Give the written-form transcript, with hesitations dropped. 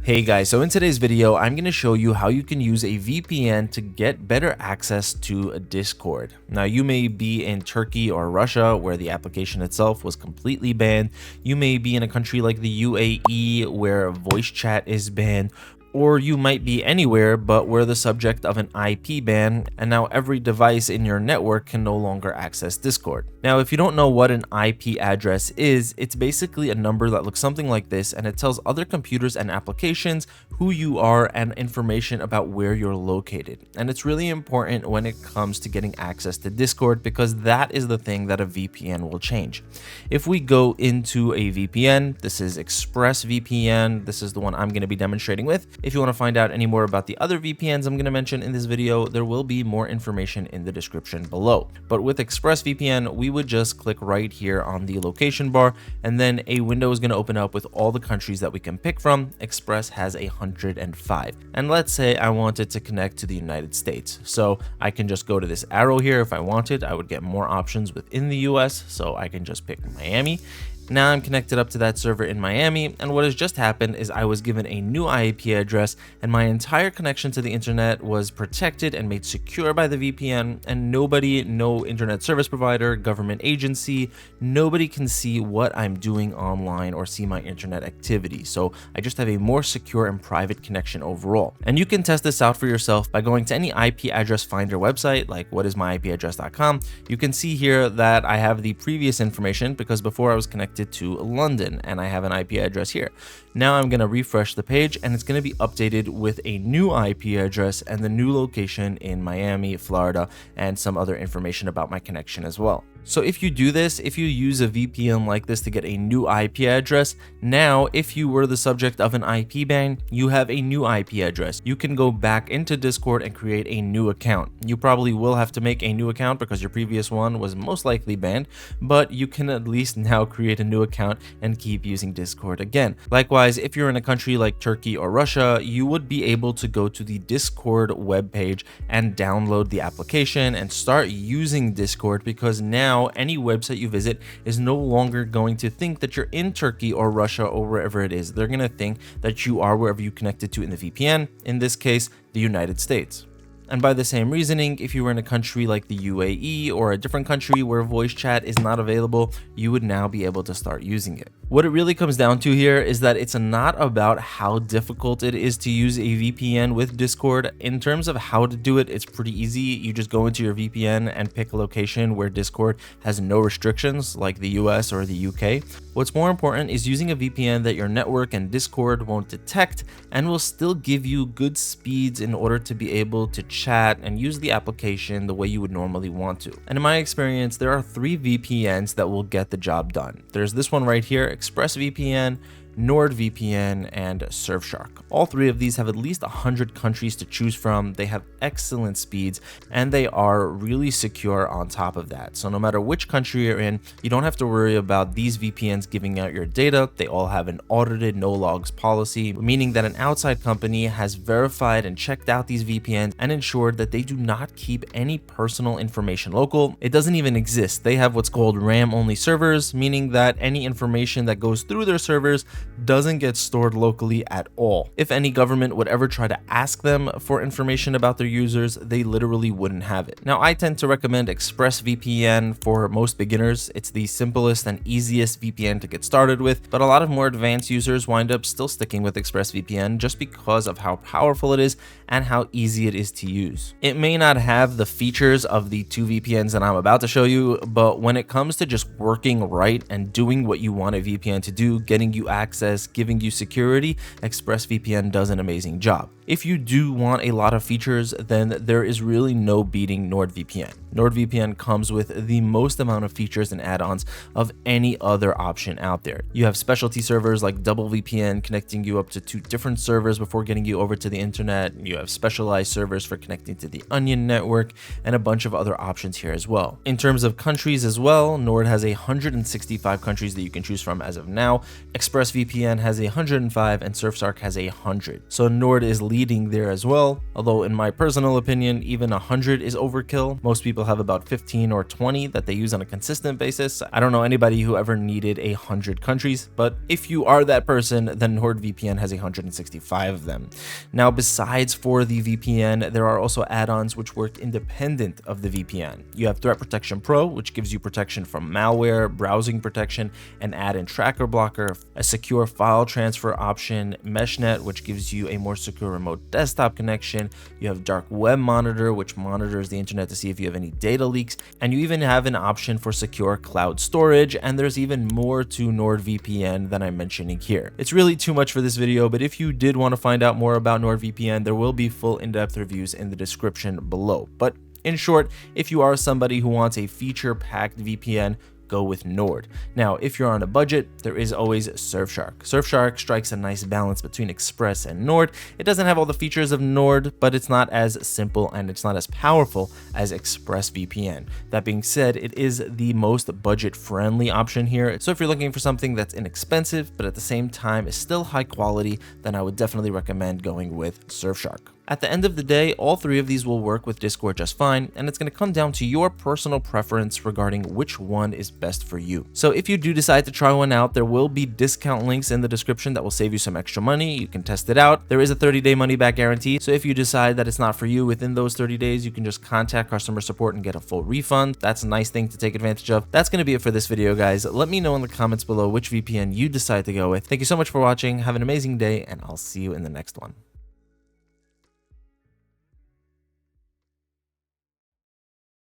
Hey guys, so in today's video, I'm going to show you how you can use a VPN to get better access to Discord. Now, you may be in Turkey or Russia where the application itself was completely banned. You may be in a country like the UAE where voice chat is banned. Or you might be anywhere but we're the subject of an IP ban, and now every device in your network can no longer access Discord. Now, if you don't know what an IP address is, it's basically a number that looks something like this, and it tells other computers and applications who you are and information about where you're located. And it's really important when it comes to getting access to Discord because that is the thing that a VPN will change. If we go into a VPN, this is ExpressVPN. This is the one I'm going to be demonstrating with. If you want to find out any more about the other VPNs I'm going to mention in this video, there will be more information in the description below. But with ExpressVPN, we would just click right here on the location bar, and then a window is going to open up with all the countries that we can pick from. Express has 105. And let's say I wanted to connect to the United States. So I can just go to this arrow here. If I wanted, I would get more options within the US. So I can just pick Miami. Now I'm connected up to that server in Miami, and what has just happened is I was given a new IP address, and my entire connection to the internet was protected and made secure by the VPN, and nobody, no internet service provider, government agency, nobody can see what I'm doing online or see my internet activity. So I just have a more secure and private connection overall. And you can test this out for yourself by going to any IP address finder website like whatismyipaddress.com. You can see here that I have the previous information because before I was connected to London and I have an IP address here. Now I'm going to refresh the page and it's going to be updated with a new IP address and the new location in Miami, Florida, and some other information about my connection as well. So if you do this, if you use a VPN like this to get a new IP address, now if you were the subject of an IP ban, you have a new IP address. You can go back into Discord and create a new account. You probably will have to make a new account because your previous one was most likely banned, but you can at least now create a new account and keep using Discord again. Likewise, if you're in a country like Turkey or Russia, you would be able to go to the Discord webpage and download the application and start using Discord, because now any website you visit is no longer going to think that you're in Turkey or Russia or wherever it is. They're going to think that you are wherever you connected to in the VPN, in this case, the United States. And by the same reasoning, if you were in a country like the UAE or a different country where voice chat is not available, you would now be able to start using it. What it really comes down to here is that it's not about how difficult it is to use a VPN with Discord. In terms of how to do it, it's pretty easy. You just go into your VPN and pick a location where Discord has no restrictions like the US or the UK. What's more important is using a VPN that your network and Discord won't detect and will still give you good speeds in order to be able to chat and use the application the way you would normally want to. And in my experience, there are 3 VPNs that will get the job done. There's this one right here, ExpressVPN, NordVPN, and Surfshark. All 3 of these have at least 100 countries to choose from. They have excellent speeds and they are really secure on top of that. So no matter which country you're in, you don't have to worry about these VPNs giving out your data. They all have an audited no logs policy, meaning that an outside company has verified and checked out these VPNs and ensured that they do not keep any personal information local. It doesn't even exist. They have what's called RAM only servers, meaning that any information that goes through their servers doesn't get stored locally at all. If any government would ever try to ask them for information about their users, they literally wouldn't have it. Now, I tend to recommend ExpressVPN for most beginners. It's the simplest and easiest VPN to get started with, but a lot of more advanced users wind up still sticking with ExpressVPN just because of how powerful it is and how easy it is to use. It may not have the features of the 2 VPNs that I'm about to show you, but when it comes to just working right and doing what you want a VPN to do, getting you access, giving you security, ExpressVPN does an amazing job. If you do want a lot of features, then there is really no beating NordVPN. NordVPN comes with the most amount of features and add-ons of any other option out there. You have specialty servers like DoubleVPN connecting you up to 2 different servers before getting you over to the internet. You have specialized servers for connecting to the Onion network and a bunch of other options here as well. In terms of countries as well, Nord has 165 countries that you can choose from as of now. ExpressVPN ExpressVPN has 105 and Surfshark has 100. So Nord is leading there as well, although in my personal opinion, even 100 is overkill. Most people have about 15 or 20 that they use on a consistent basis. I don't know anybody who ever needed 100 countries, but if you are that person, then NordVPN has 165 of them. Now, besides for the VPN, there are also add-ons which work independent of the VPN. You have Threat Protection Pro, which gives you protection from malware, browsing protection, an add-in tracker blocker, a secure file transfer option, MeshNet, which gives you a more secure remote desktop connection. You have Dark Web Monitor, which monitors the internet to see if you have any data leaks, and you even have an option for secure cloud storage, and there's even more to NordVPN than I'm mentioning here. It's really too much for this video, but if you did want to find out more about NordVPN, there will be full in-depth reviews in the description below. But in short, if you are somebody who wants a feature-packed VPN, go with Nord. Now, if you're on a budget, there is always Surfshark. Surfshark strikes a nice balance between Express and Nord. It doesn't have all the features of Nord, but it's not as simple and it's not as powerful as ExpressVPN. That being said, it is the most budget-friendly option here. So if you're looking for something that's inexpensive, but at the same time is still high quality, then I would definitely recommend going with Surfshark. At the end of the day, all three of these will work with Discord just fine, and it's going to come down to your personal preference regarding which one is best for you. So if you do decide to try one out, there will be discount links in the description that will save you some extra money. You can test it out. There is a 30-day money-back guarantee, so if you decide that it's not for you within those 30 days, you can just contact customer support and get a full refund. That's a nice thing to take advantage of. That's going to be it for this video, guys. Let me know in the comments below which VPN you decide to go with. Thank you so much for watching. Have an amazing day, and I'll see you in the next one.